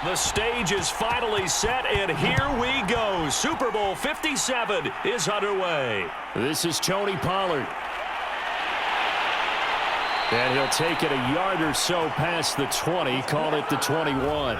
The stage is finally set, and here we go. Super Bowl 57 is underway. This is Tony Pollard. And he'll take it a yard or so past the 20, call it the 21.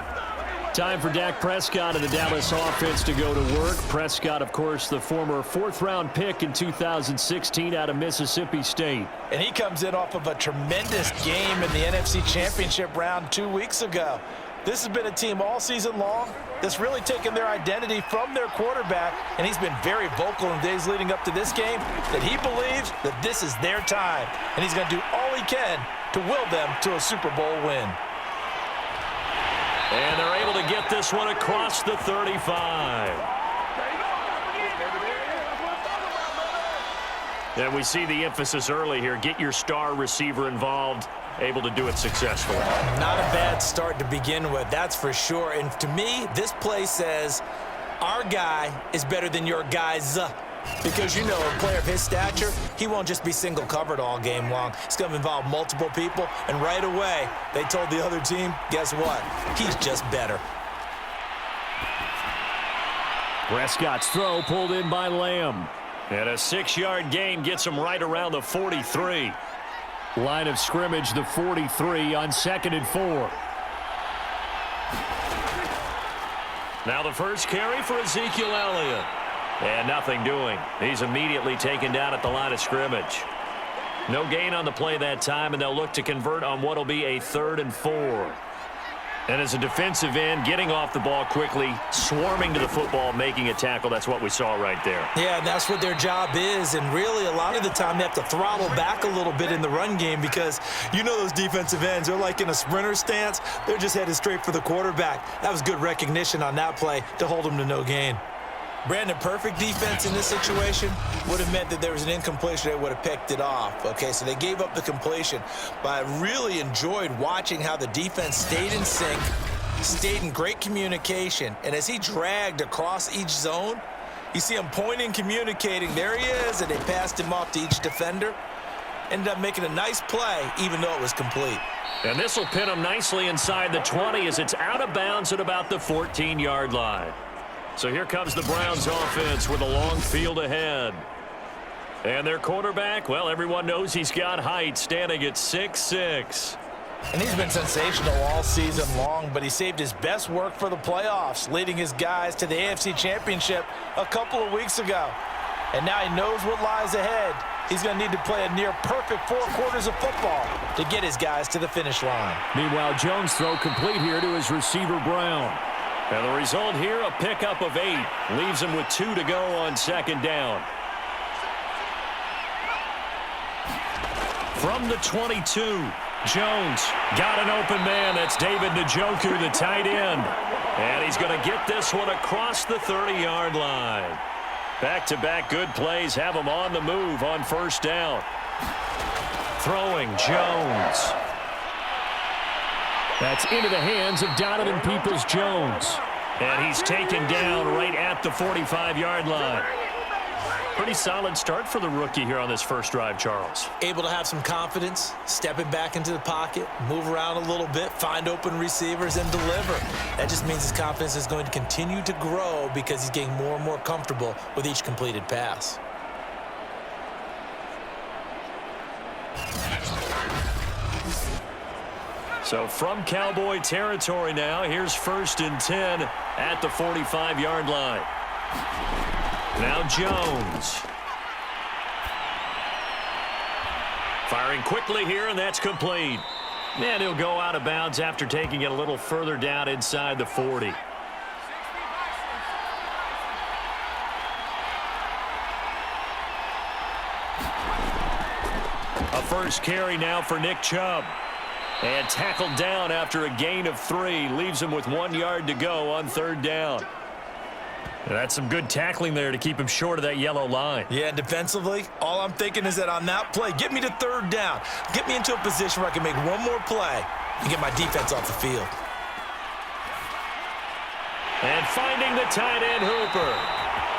Time for Dak Prescott and the Dallas offense to go to work. Prescott, of course, the former fourth-round pick in 2016 out of Mississippi State. And he comes in off of a tremendous game in the NFC Championship round 2 weeks ago. This has been a team all season long that's really taken their identity from their quarterback, and he's been very vocal in the days leading up to this game that he believes that this is their time, and he's going to do all he can to will them to a Super Bowl win. And they're able to get this one across the 35. And we see the emphasis early here. Get your star receiver involved. Able to do it successfully. Not a bad start to begin with, that's for sure. And to me, this play says our guy is better than your guy's. Because, you know, a player of his stature, he won't just be single covered all game long. It's going to involve multiple people. And right away, they told the other team, guess what? He's just better. Prescott's throw pulled in by Lamb. And a 6-yard gain gets him right around the 43. Line of scrimmage, the 43 on 2nd and 4. Now the first carry for Ezekiel Elliott. And nothing doing. He's immediately taken down at the line of scrimmage. No gain on the play that time, and they'll look to convert on what will be a 3rd and 4. And as a defensive end, getting off the ball quickly, swarming to the football, making a tackle. That's what we saw right there. Yeah, and that's what their job is. And really, a lot of the time, they have to throttle back a little bit in the run game because you know those defensive ends, they're like in a sprinter stance. They're just headed straight for the quarterback. That was good recognition on that play to hold them to no gain. Brandon, perfect defense in this situation would have meant that there was an incompletion. They would have picked it off. Okay, so they gave up the completion. But I really enjoyed watching how the defense stayed in sync, stayed in great communication. And as he dragged across each zone, you see him pointing, communicating. There he is, and they passed him off to each defender. Ended up making a nice play, even though it was complete. And this will pin him nicely inside the 20 as it's out of bounds at about the 14-yard line. So here comes the Browns offense with a long field ahead. And their quarterback, well, everyone knows he's got height, standing at 6'6". And he's been sensational all season long, but he saved his best work for the playoffs, leading his guys to the AFC Championship a couple of weeks ago. And now he knows what lies ahead. He's going to need to play a near-perfect 4 quarters of football to get his guys to the finish line. Meanwhile, Jones' throw complete here to his receiver, Brown. And the result here, a pickup of 8. Leaves him with 2 to go on 2nd down. From the 22, Jones got an open man. That's David Njoku, the tight end. And he's going to get this one across the 30-yard line. Back-to-back good plays have him on the move on 1st down. Throwing, Jones. That's into the hands of Donovan Peoples-Jones. And he's taken down right at the 45-yard line. Pretty solid start for the rookie here on this first drive, Charles. Able to have some confidence, stepping back into the pocket, move around a little bit, find open receivers, and deliver. That just means his confidence is going to continue to grow because he's getting more and more comfortable with each completed pass. So from Cowboy territory now, here's 1st and 10 at the 45-yard line. Now Jones. Firing quickly here, and that's complete. And he'll go out of bounds after taking it a little further down inside the 40. A first carry now for Nick Chubb. And tackled down after a gain of 3. Leaves him with 1 yard to go on 3rd down. And that's some good tackling there to keep him short of that yellow line. Yeah, defensively, all I'm thinking is that on that play, get me to 3rd down. Get me into a position where I can make one more play and get my defense off the field. And finding the tight end, Hooper.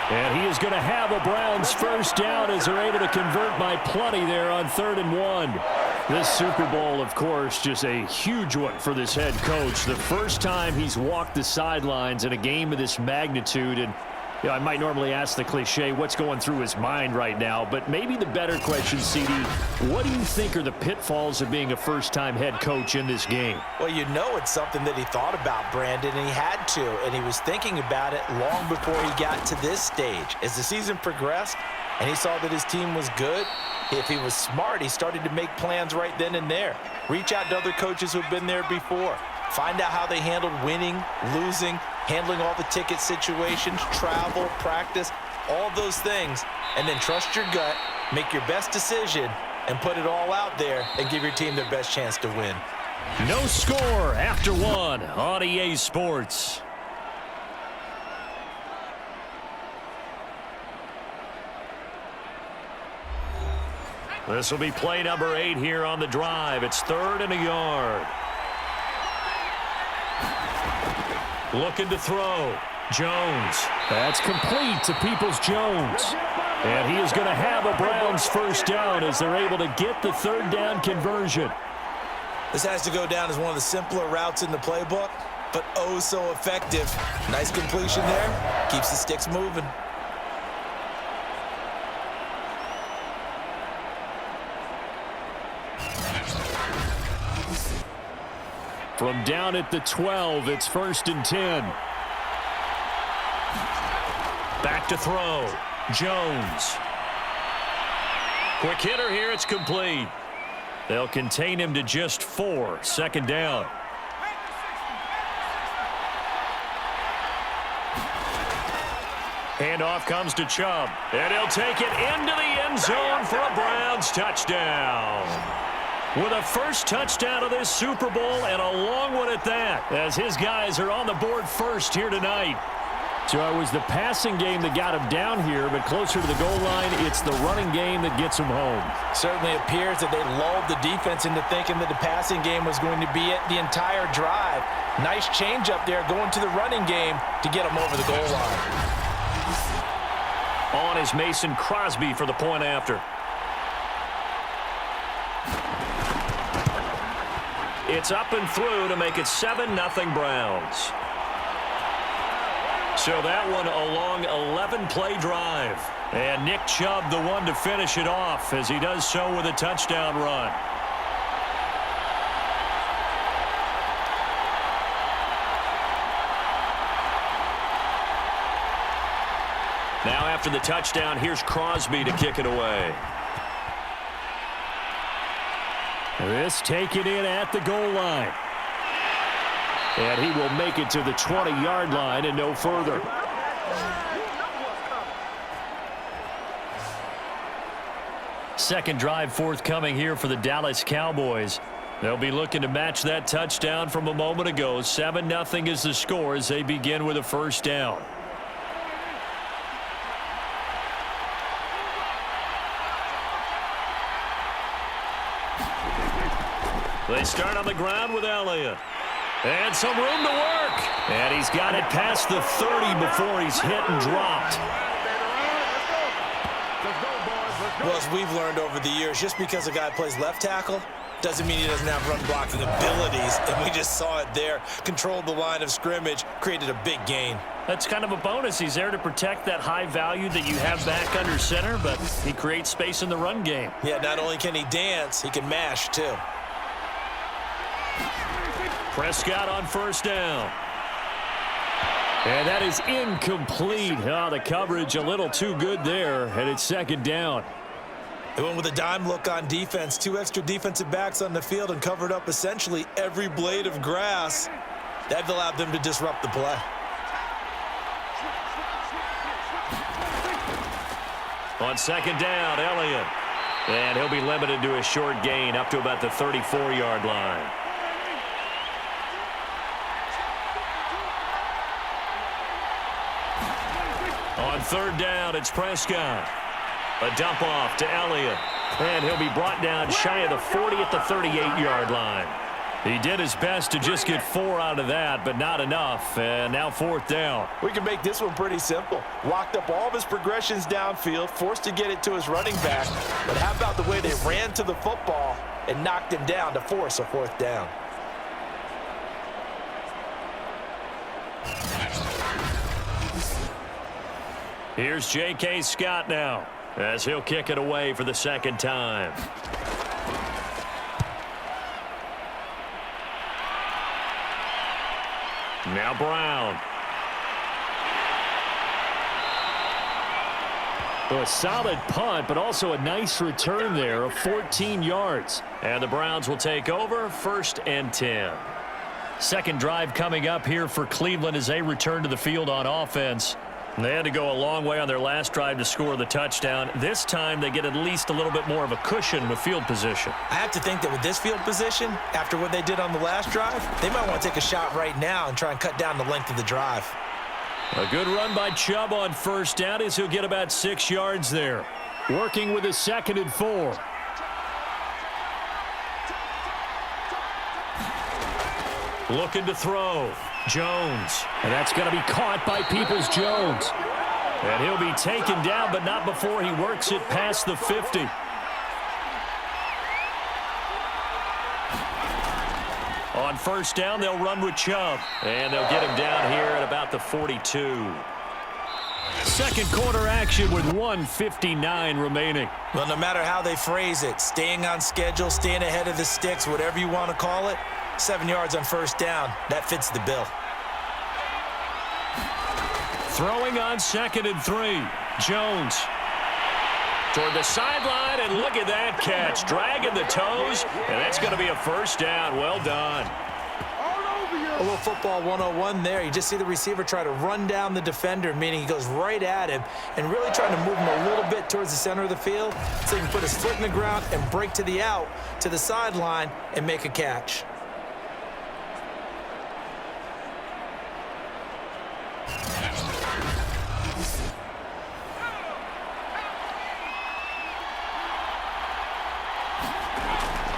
And he is going to have a Browns 1st down as they're able to convert by plenty there on 3rd and 1. This Super Bowl, of course, just a huge one for this head coach. The first time he's walked the sidelines in a game of this magnitude. And I might normally ask the cliche, what's going through his mind right now? But maybe the better question, CD, what do you think are the pitfalls of being a first-time head coach in this game? Well, you know it's something that he thought about, Brandon, and he had to. And he was thinking about it long before he got to this stage. As the season progressed and he saw that his team was good, if he was smart, he started to make plans right then and there. Reach out to other coaches who've been there before. Find out how they handled winning, losing, handling all the ticket situations, travel, practice, all those things. And then trust your gut, make your best decision, and put it all out there and give your team their best chance to win. No score after one on EA Sports. This will be play number 8 here on the drive. It's 3rd and a yard. Looking to throw. Jones. That's complete to Peoples-Jones. And he is going to have a Browns first down as they're able to get the 3rd down conversion. This has to go down as one of the simpler routes in the playbook, but oh so effective. Nice completion there. Keeps the sticks moving. From down at the 12, it's 1st and 10. Back to throw. Jones. Quick hitter here. It's complete. They'll contain him to just 4. 2nd down. Handoff comes to Chubb. And he'll take it into the end zone for a Browns touchdown. With a first touchdown of this Super Bowl, and a long one at that, as his guys are on the board first here tonight. So it was the passing game that got him down here, but closer to the goal line, it's the running game that gets him home. Certainly appears that they lulled the defense into thinking that the passing game was going to be it the entire drive. Nice change up there going to the running game to get him over the goal line. On is Mason Crosby for the point after. It's up and through to make it 7-0 Browns. So that one a long 11-play drive. And Nick Chubb the one to finish it off as he does so with a touchdown run. Now after the touchdown, here's Crosby to kick it away. This taken in at the goal line. And he will make it to the 20-yard line and no further. Second drive forthcoming here for the Dallas Cowboys. They'll be looking to match that touchdown from a moment ago. 7-0 is the score as they begin with a first down. They start on the ground with Elliott. And some room to work. And he's got it past the 30 before he's hit and dropped. Well, as we've learned over the years, just because a guy plays left tackle doesn't mean he doesn't have run blocking abilities. And we just saw it there. Controlled the line of scrimmage, created a big gain. That's kind of a bonus. He's there to protect that high value that you have back under center, but he creates space in the run game. Yeah, not only can he dance, he can mash too. Prescott on first down. And that is incomplete. Oh, the coverage a little too good there, and it's 2nd down. They went with a dime look on defense. 2 extra defensive backs on the field and covered up essentially every blade of grass. That allowed them to disrupt the play. On 2nd down, Elliott. And he'll be limited to a short gain up to about the 34-yard line. On 3rd down, it's Prescott. A dump off to Elliott. And he'll be brought down shy of the 40 at the 38-yard line. He did his best to just get 4 out of that, but not enough. And now 4th down. We can make this one pretty simple. Locked up all of his progressions downfield, forced to get it to his running back. But how about the way they ran to the football and knocked him down to force a 4th down. Here's J.K. Scott now, as he'll kick it away for the 2nd time. Now Brown. So a solid punt, but also a nice return there of 14 yards. And the Browns will take over, 1st and 10. Second drive coming up here for Cleveland as they return to the field on offense. They had to go a long way on their last drive to score the touchdown. This time they get at least a little bit more of a cushion with field position. I have to think that with this field position, after what they did on the last drive, they might want to take a shot right now and try and cut down the length of the drive. A good run by Chubb on 1st down as he'll get about 6 yards there. Working with a 2nd and 4. Looking to throw. Jones. And that's going to be caught by Peoples-Jones. And he'll be taken down, but not before he works it past the 50. On 1st down, they'll run with Chubb. And they'll get him down here at about the 42. Second quarter action with 1:59 remaining. Well, no matter how they phrase it, staying on schedule, staying ahead of the sticks, whatever you want to call it, 7 yards on 1st down, that fits the bill. Throwing on 2nd and 3. Jones. Toward the sideline, and look at that catch. Dragging the toes, and that's going to be a 1st down. Well done. A little football 101 there. You just see the receiver try to run down the defender, meaning he goes right at him and really trying to move him a little bit towards the center of the field so he can put his foot in the ground and break to the out, to the sideline, and make a catch.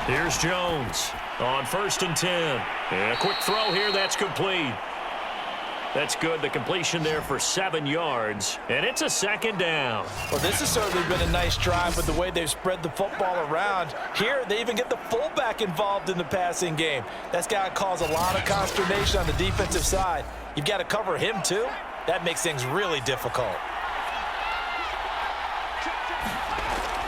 Here's Jones on 1st and 10. And a quick throw here, that's complete. That's good. The completion there for 7 yards. And it's a 2nd down. Well, this has certainly been a nice drive with the way they've spread the football around. Here, they even get the fullback involved in the passing game. That's got to cause a lot of consternation on the defensive side. You've got to cover him, too. That makes things really difficult.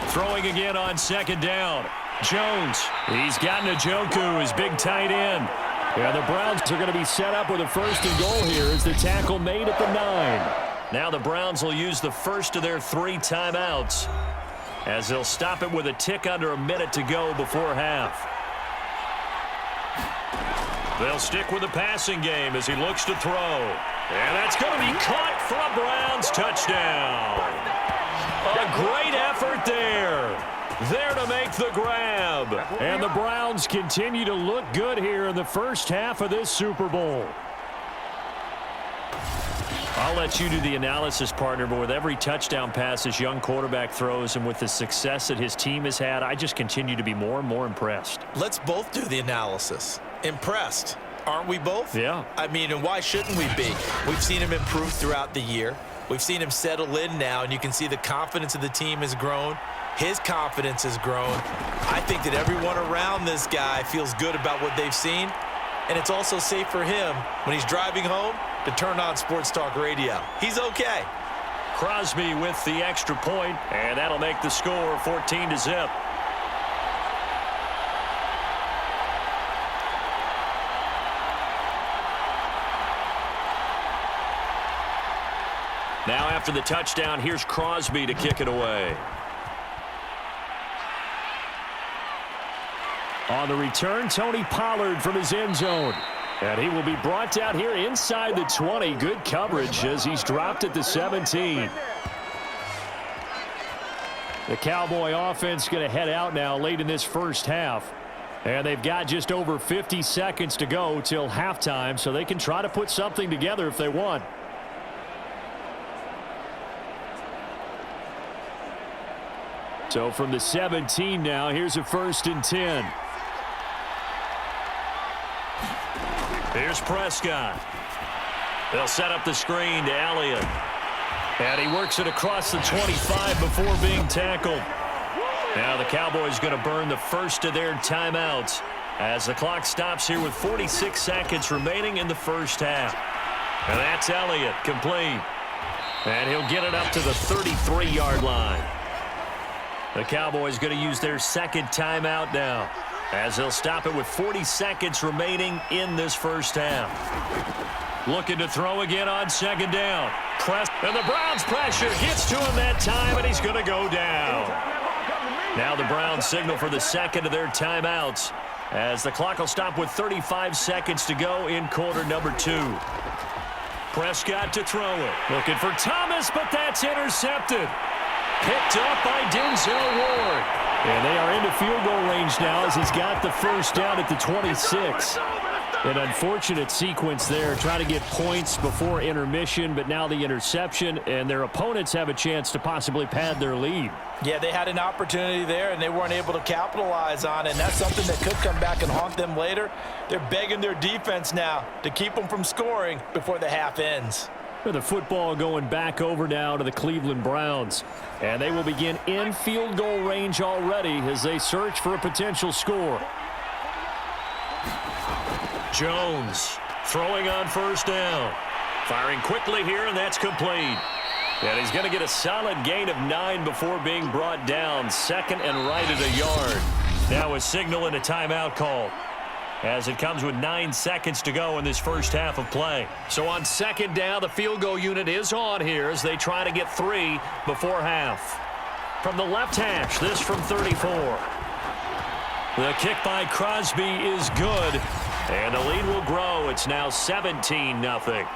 Throwing again on 2nd down. Jones. He's got Njoku, his big tight end. Yeah, the Browns are going to be set up with a 1st and goal here as the tackle made at the 9. Now the Browns will use the first of their 3 timeouts as they'll stop it with a tick under a minute to go before half. They'll stick with the passing game as he looks to throw. And that's going to be caught for a Browns touchdown. A great effort there. There to make the grab. And the Browns continue to look good here in the first half of this Super Bowl. I'll let you do the analysis, partner, but with every touchdown pass this young quarterback throws and with the success that his team has had, I just continue to be more and more impressed. Let's both do the analysis. Impressed. Aren't we both? Yeah. I mean, and why shouldn't we be? We've seen him improve throughout the year. We've seen him settle in now, and you can see the confidence of the team has grown. His confidence has grown. I think that everyone around this guy feels good about what they've seen, and it's also safe for him when he's driving home to turn on Sports Talk Radio. He's okay. Crosby with the extra point, and that'll make the score 14-0. Now after the touchdown, here's Crosby to kick it away. On the return, Tony Pollard from his end zone. And he will be brought down here inside the 20. Good coverage as he's dropped at the 17. The Cowboy offense going to head out now late in this first half. And they've got just over 50 seconds to go till halftime, so they can try to put something together if they want. So from the 17 now, here's a 1st and 10. Here's Prescott. They'll set up the screen to Elliott. And he works it across the 25 before being tackled. Now the Cowboys going to burn the first of their timeouts as the clock stops here with 46 seconds remaining in the first half. And that's Elliott, complete. And he'll get it up to the 33-yard line. The Cowboys going to use their second timeout now as they'll stop it with 40 seconds remaining in this first half. Looking to throw again on second down. Press, and the Browns pressure gets to him that time, and he's going to go down. Now the Browns signal for the second of their timeouts as the clock will stop with 35 seconds to go in quarter number 2. Prescott to throw it. Looking for Thomas, but that's intercepted. Picked up by Denzel Ward. And they are into field goal range now as he's got the first down at the 26. An unfortunate sequence there, trying to get points before intermission, but now the interception, and their opponents have a chance to possibly pad their lead. Yeah, they had an opportunity there, and they weren't able to capitalize on it, and that's something that could come back and haunt them later. They're begging their defense now to keep them from scoring before the half ends. The football going back over now to the Cleveland Browns, and they will begin in field goal range already as they search for a potential score. Jones throwing on first down. Firing quickly here, and that's complete. And he's going to get a solid gain of 9 before being brought down. Second and right at a yard. Now a signal and a timeout call as it comes with 9 seconds to go in this first half of play. So on second down, the field goal unit is on here as they try to get 3 before half. From the left hash, this from 34. The kick by Crosby is good. And the lead will grow. It's now 17-0.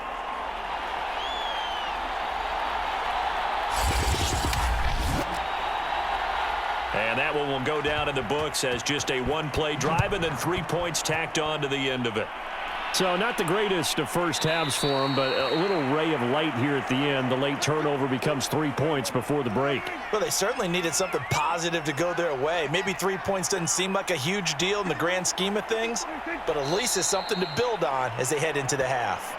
And that one will go down in the books as just a one-play drive and then 3 points tacked on to the end of it. So not the greatest of first halves for him, but a little ray of light here at the end. The late turnover becomes 3 points before the break. Well, they certainly needed something positive to go their way. Maybe 3 points doesn't seem like a huge deal in the grand scheme of things, but at least it's something to build on as they head into the half.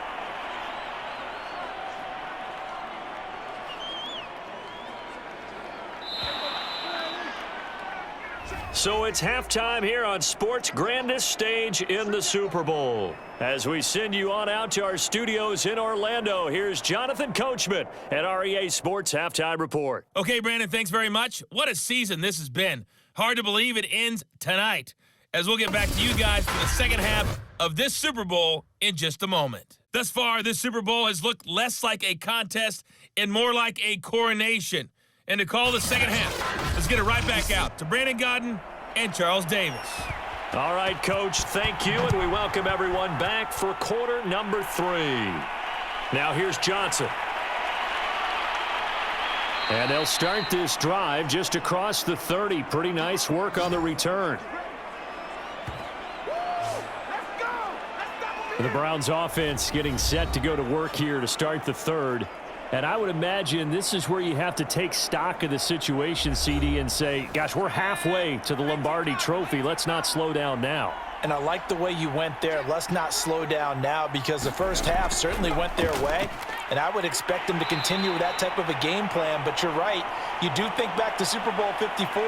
So it's halftime here on sports' grandest stage in the Super Bowl. As we send you on out to our studios in Orlando, here's Jonathan Coachman at REA Sports Halftime Report. Okay, Brandon, thanks very much. What a season this has been. Hard to believe it ends tonight, as we'll get back to you guys for the second half of this Super Bowl in just a moment. Thus far, this Super Bowl has looked less like a contest and more like a coronation. And to call the second half, let's get it right back out to Brandon Godden and Charles Davis. All right, Coach, thank you, and we welcome everyone back for quarter number 3. Now here's Johnson. And they'll start this drive just across the 30. Pretty nice work on the return. The Browns offense getting set to go to work here to start the third. And I would imagine this is where you have to take stock of the situation, CD, and say, gosh, we're halfway to the Lombardi Trophy. Let's not slow down now. And I like the way you went there. Let's not slow down now, because the first half certainly went their way. And I would expect them to continue with that type of a game plan. But you're right. You do think back to Super Bowl 54.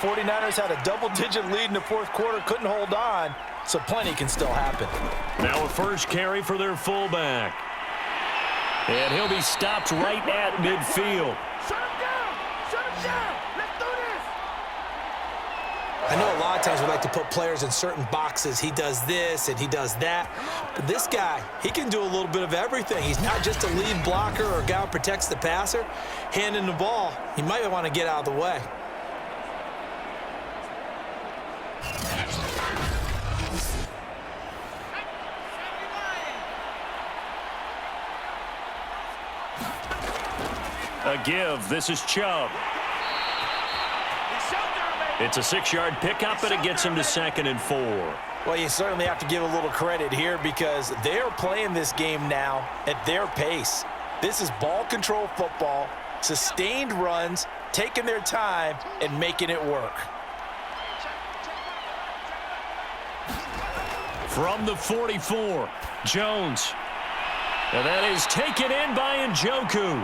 49ers had a double-digit lead in the fourth quarter, couldn't hold on. So plenty can still happen. Now a first carry for their fullback. And he'll be stopped right at midfield. Shut him down! Shut him down! Let's do this! I know a lot of times we like to put players in certain boxes. He does this and he does that. But this guy, he can do a little bit of everything. He's not just a lead blocker or a guy who protects the passer. Handing the ball, he might want to get out of the way. A give. This is Chubb. It's a 6-yard pickup, and it gets him to 2nd and 4. Well, you certainly have to give a little credit here because they're playing this game now at their pace. This is ball control football, sustained runs, taking their time, and making it work. From the 44, Jones. And that is taken in by Njoku.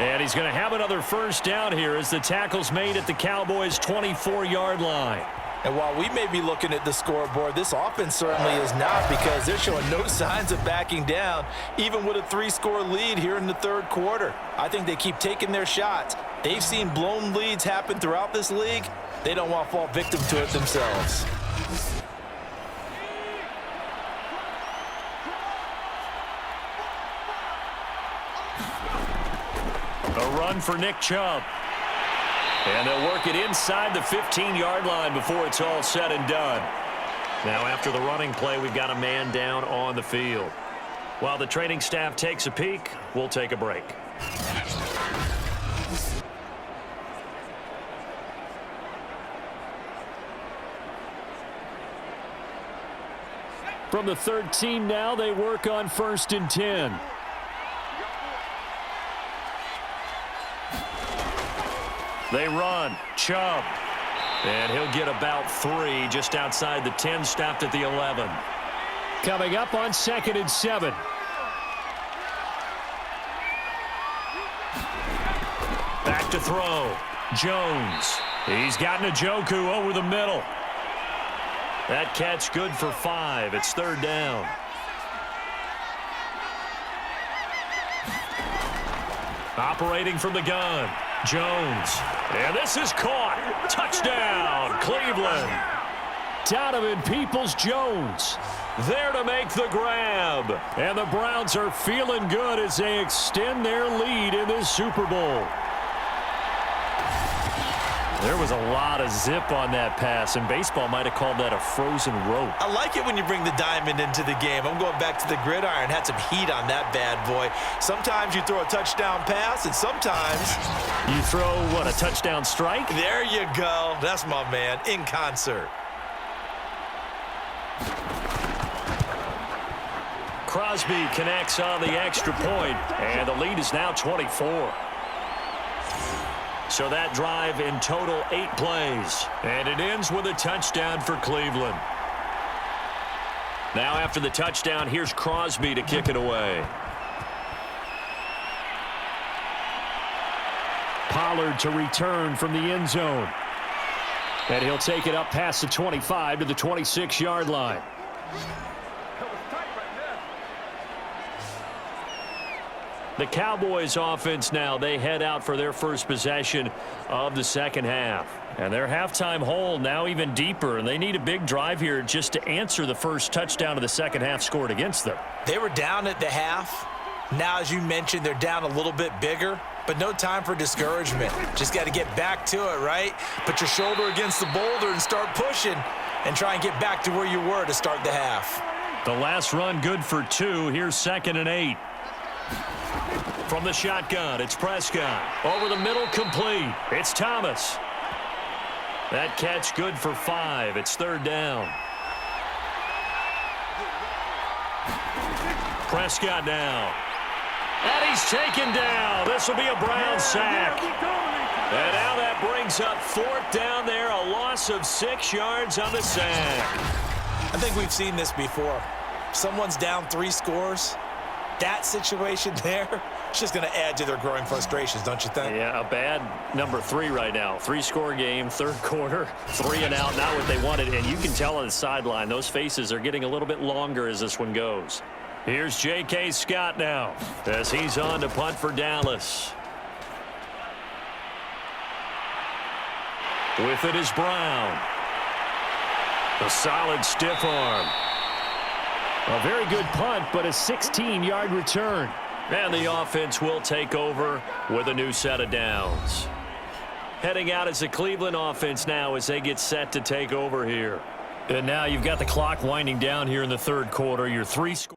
And he's going to have another first down here as the tackle's made at the Cowboys' 24-yard line. And while we may be looking at the scoreboard, this offense certainly is not, because they're showing no signs of backing down, even with a 3-score lead here in the third quarter. I think they keep taking their shots. They've seen blown leads happen throughout this league. They don't want to fall victim to it themselves. A run for Nick Chubb. And they'll work it inside the 15-yard line before it's all said and done. Now, after the running play, we've got a man down on the field. While the training staff takes a peek, we'll take a break. From the 13 now, they work on 1st and 10. They run. Chubb. And he'll get about 3 just outside the 10, stopped at the 11. Coming up on 2nd and 7. Back to throw. Jones. He's got Njoku over the middle. That catch good for 5. It's 3rd down. Operating from the gun. Jones. And this is caught. Touchdown, Cleveland. Donovan Peoples-Jones there to make the grab. And the Browns are feeling good as they extend their lead in this Super Bowl. There was a lot of zip on that pass, and baseball might have called that a frozen rope. I like it when you bring the diamond into the game. I'm going back to the gridiron. Had some heat on that bad boy. Sometimes you throw a touchdown pass, and sometimes you throw, what, a touchdown strike? There you go. That's my man, in concert. Crosby connects on the extra point, and the lead is now 24. So that drive in total 8 plays. And it ends with a touchdown for Cleveland. Now after the touchdown, here's Crosby to kick it away. Pollard to return from the end zone. And he'll take it up past the 25 to the 26-yard line. The Cowboys offense now, they head out for their first possession of the second half. And their halftime hole now even deeper, and they need a big drive here just to answer the first touchdown of the second half scored against them. They were down at the half. Now, as you mentioned, they're down a little bit bigger, but no time for discouragement. Just got to get back to it, right? Put your shoulder against the boulder and start pushing and try and get back to where you were to start the half. The last run good for 2. Here's 2nd and 8. From the shotgun, it's Prescott. Over the middle, complete. It's Thomas. That catch good for 5. It's 3rd down. Prescott now. And he's taken down. This will be a Brown sack. And now that brings up 4th down there. A loss of 6 yards on the sack. I think we've seen this before. Someone's down 3 scores. That situation there, it's just going to add to their growing frustrations, don't you think? Yeah, a bad number 3 right now. 3-score game, 3rd quarter, 3 and out, not what they wanted. And you can tell on the sideline, those faces are getting a little bit longer as this one goes. Here's J.K. Scott now as he's on to punt for Dallas. With it is Brown. A solid stiff arm. A very good punt, but a 16-yard return. And the offense will take over with a new set of downs. Heading out as the Cleveland offense now as they get set to take over here. And now you've got the clock winding down here in the 3rd quarter. Your 3-score.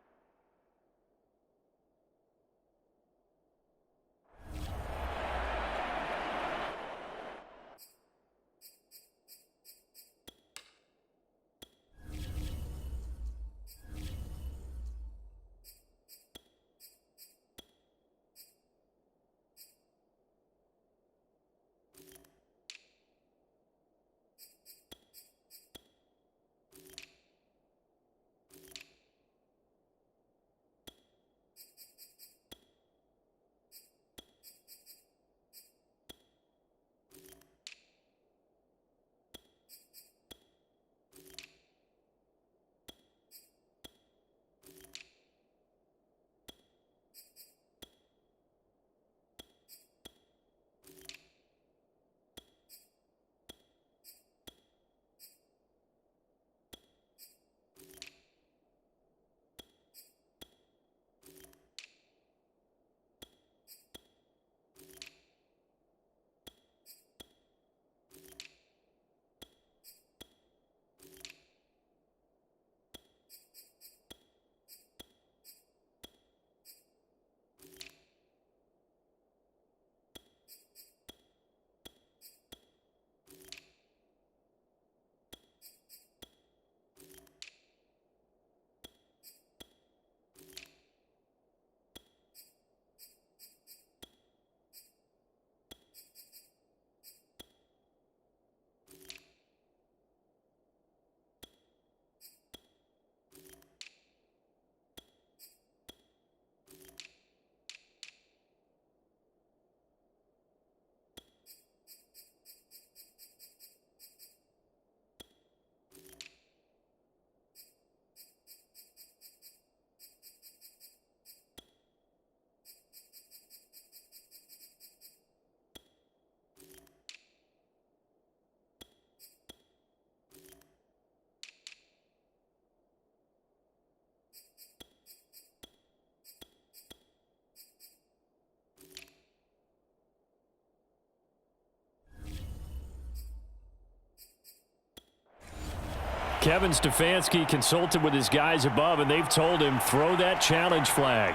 Kevin Stefanski consulted with his guys above, and they've told him throw that challenge flag.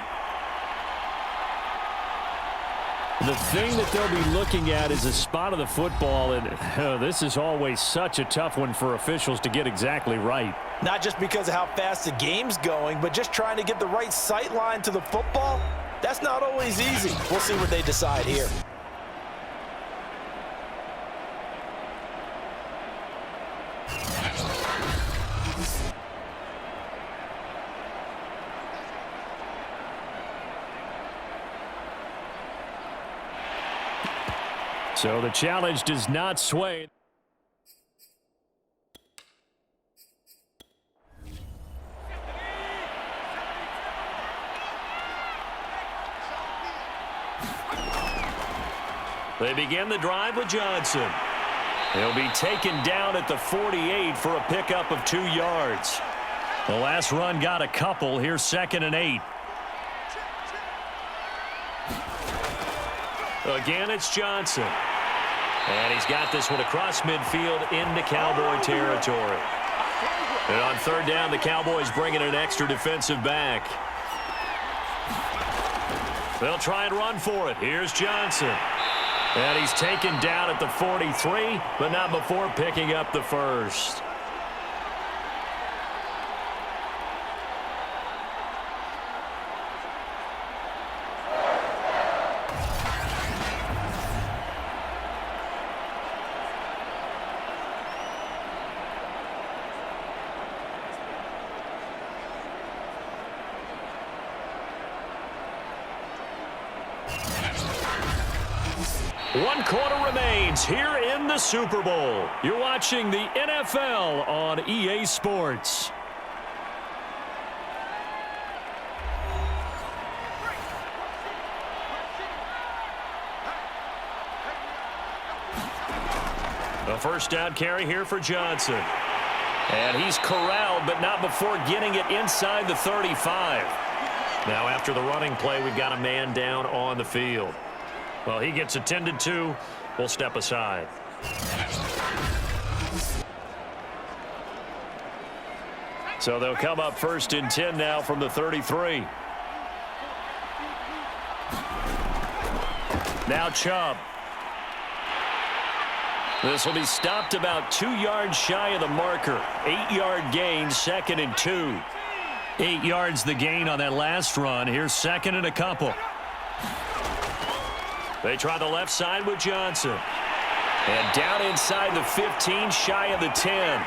The thing that they'll be looking at is a spot of the football, and this is always such a tough one for officials to get exactly right. Not just because of how fast the game's going, but just trying to get the right sight line to the football. That's not always easy. We'll see what they decide here. So the challenge does not sway. They begin the drive with Johnson. He'll be taken down at the 48 for a pickup of 2 yards. The last run got a couple. Here's 2nd and 8. Again, it's Johnson. And he's got this one across midfield into Cowboy territory. And on 3rd down, the Cowboys bring in an extra defensive back. They'll try and run for it. Here's Johnson. And he's taken down at the 43, but not before picking up the first. One quarter remains here in the Super Bowl. You're watching the NFL on EA Sports. A first down carry here for Johnson. And he's corralled, but not before getting it inside the 35. Now after the running play, we've got a man down on the field. Well, he gets attended to. We'll step aside. So they'll come up 1st and 10 now from the 33. Now Chubb. This will be stopped about 2 yards shy of the marker. 8-yard gain, 2nd and 2. 8 yards the gain on that last run. Here's 2nd and a couple. They try the left side with Johnson. And down inside the 15, shy of the 10.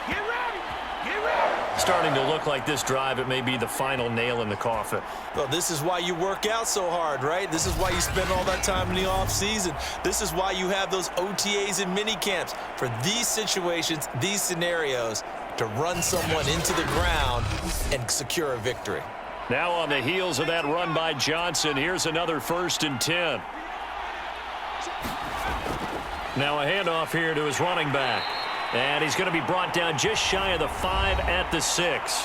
Get ready! Get ready! Starting to look like this drive, it may be the final nail in the coffin. Well, this is why you work out so hard, right? This is why you spend all that time in the offseason. This is why you have those OTAs and mini camps for these situations, these scenarios, to run someone into the ground and secure a victory. Now on the heels of that run by Johnson, here's another 1st and 10. Now a handoff here to his running back. And he's going to be brought down just shy of the 5 at the 6.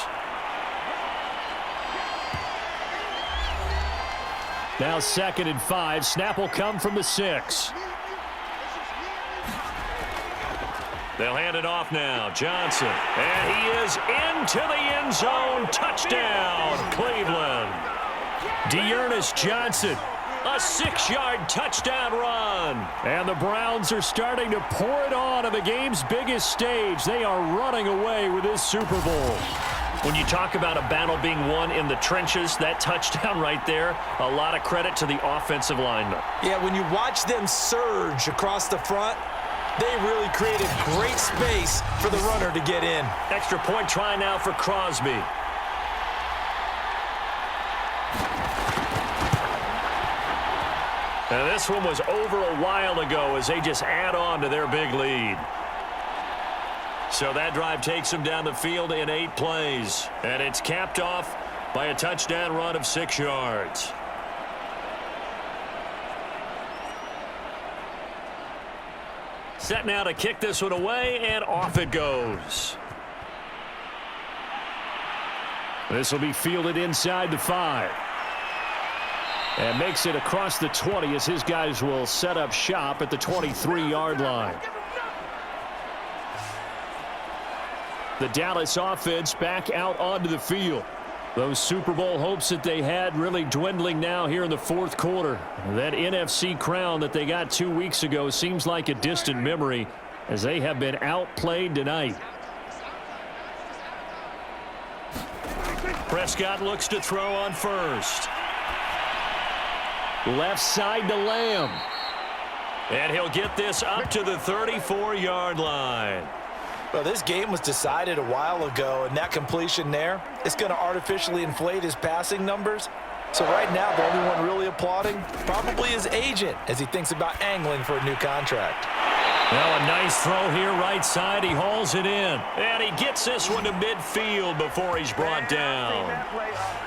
Now 2nd and 5. Snap will come from the 6. They'll hand it off now. Johnson. And he is into the end zone. Touchdown, Cleveland. Dearness Johnson. A 6-yard touchdown run. And the Browns are starting to pour it on the game's biggest stage. They are running away with this Super Bowl. When you talk about a battle being won in the trenches, that touchdown right there, a lot of credit to the offensive linemen. Yeah, when you watch them surge across the front, they really created great space for the runner to get in. Extra point try now for Crosby. And this one was over a while ago as they just add on to their big lead. So that drive takes them down the field in 8 plays. And it's capped off by a touchdown run of 6 yards. Set now to kick this one away, and off it goes. This will be fielded inside the 5. And makes it across the 20 as his guys will set up shop at the 23-yard line. The Dallas offense back out onto the field. Those Super Bowl hopes that they had really dwindling now here in the fourth quarter. That NFC crown that they got 2 weeks ago seems like a distant memory as they have been outplayed tonight. Prescott looks to throw on first. Left side to Lamb. And he'll get this up to the 34-yard line. Well, this game was decided a while ago, and that completion there is going to artificially inflate his passing numbers. So right now, the only one really applauding probably his agent as he thinks about angling for a new contract. Well, a nice throw here right side. He hauls it in. And he gets this one to midfield before he's brought down.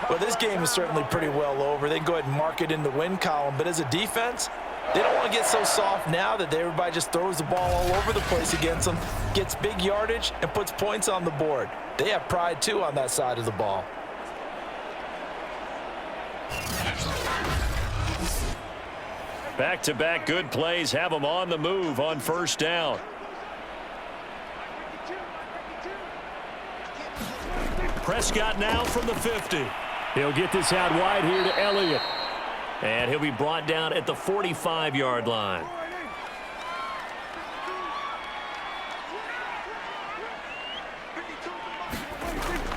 Well, this game is certainly pretty well over. They can go ahead and mark it in the win column. But as a defense, they don't want to get so soft now that everybody just throws the ball all over the place against them, gets big yardage, and puts points on the board. They have pride, too, on that side of the ball. Back-to-back good plays have them on the move on first down. Prescott now from the 50. He'll get this out wide here to Elliott. And he'll be brought down at the 45-yard line.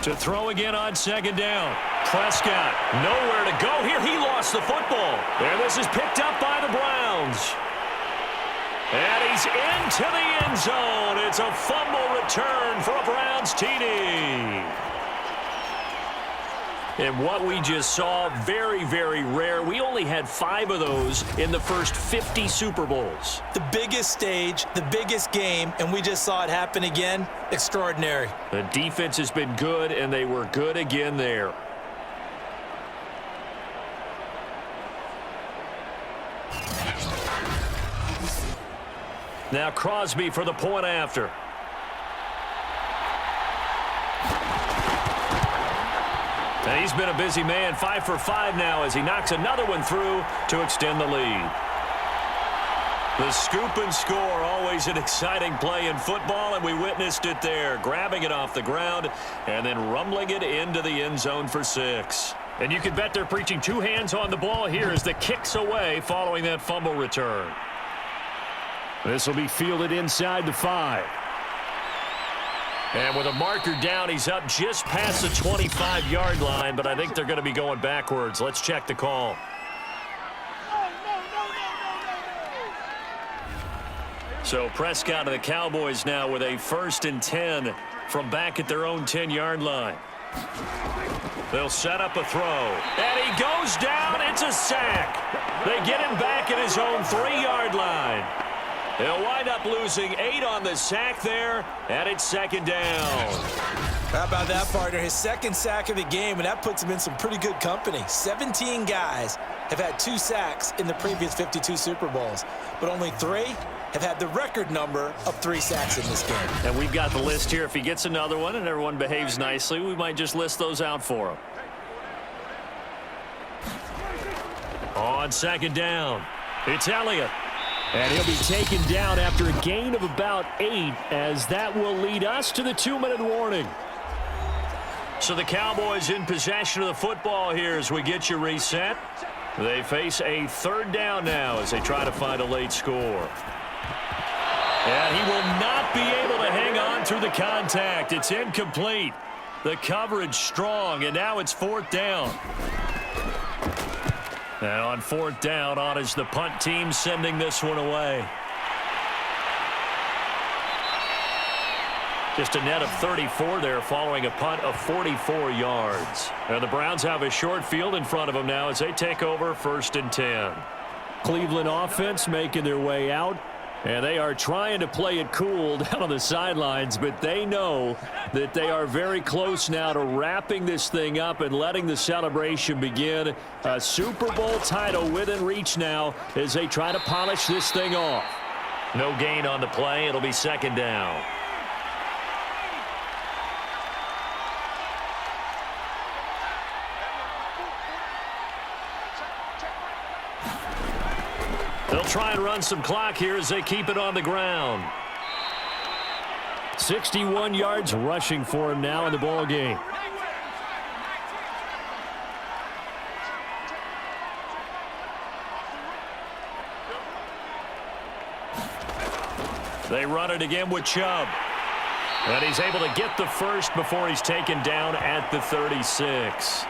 To throw again on second down. Prescott, nowhere to go here. He lost the football. And this is picked up by the Browns. And he's into the end zone. It's a fumble return for a Browns TD. And what we just saw, very, very rare. We only had 5 of those in the first 50 Super Bowls. The biggest stage, the biggest game, and we just saw it happen again. Extraordinary. The defense has been good, and they were good again there. Now Crosby for the point after. And he's been a busy man, 5 for 5 now as he knocks another one through to extend the lead. The scoop and score, always an exciting play in football, and we witnessed it there, grabbing it off the ground and then rumbling it into the end zone for 6. And you can bet they're preaching 2 hands on the ball here as the kick's away following that fumble return. This will be fielded inside the 5. And with a marker down, he's up just past the 25-yard line, but I think they're going to be going backwards. Let's check the call. So Prescott and the Cowboys now with a 1st and 10 from back at their own 10-yard line. They'll set up a throw. And he goes down. It's a sack. They get him back at his own 3-yard line. They'll wind up losing 8 on the sack there, and it's 2nd down. How about that, partner? His 2nd sack of the game, and that puts him in some pretty good company. 17 guys have had 2 sacks in the previous 52 Super Bowls, but only 3 have had the record number of 3 sacks in this game. And we've got the list here. If he gets another one and everyone behaves nicely, we might just list those out for him. On 2nd down, it's Elliott. And he'll be taken down after a gain of about 8, as that will lead us to the 2-minute warning. So the Cowboys in possession of the football here as we get you reset. They face a 3rd down now as they try to find a late score. And he will not be able to hang on through the contact. It's incomplete. The coverage strong, and now it's 4th down. And on 4th down, on is the punt team sending this one away. Just a net of 34 there following a punt of 44 yards. And the Browns have a short field in front of them now as they take over 1st and 10. Cleveland offense making their way out. And they are trying to play it cool down on the sidelines, but they know that they are very close now to wrapping this thing up and letting the celebration begin. A Super Bowl title within reach now as they try to polish this thing off. No gain on the play. It'll be 2nd down. They'll try and run some clock here as they keep it on the ground. 61 yards rushing for him now in the ball game. They run it again with Chubb. And he's able to get the first before he's taken down at the 36.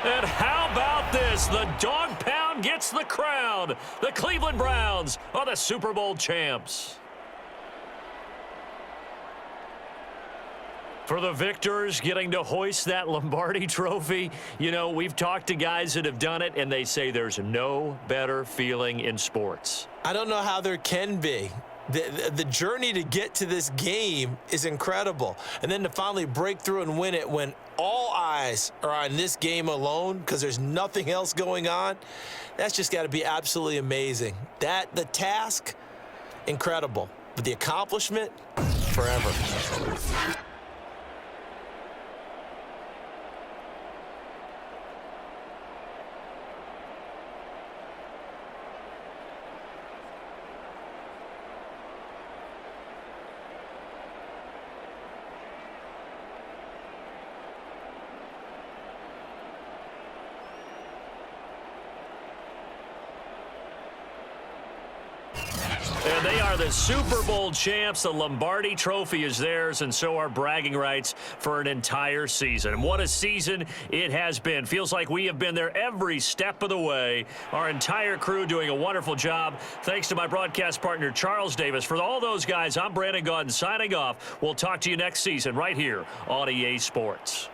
And how about this? The dog pound gets the crown. The Cleveland Browns are the Super Bowl champs. For the victors getting to hoist that Lombardi trophy, you know, we've talked to guys that have done it, and they say there's no better feeling in sports. I don't know how there can be. The journey to get to this game is incredible. And then to finally break through and win it when all eyes are on this game alone because there's nothing else going on, that's just got to be absolutely amazing. The task, incredible. But the accomplishment, forever. And they are the Super Bowl champs. The Lombardi trophy is theirs, and so are bragging rights for an entire season. And what a season it has been. Feels like we have been there every step of the way. Our entire crew doing a wonderful job. Thanks to my broadcast partner, Charles Davis. For all those guys, I'm Brandon Gaudin signing off. We'll talk to you next season right here on EA Sports.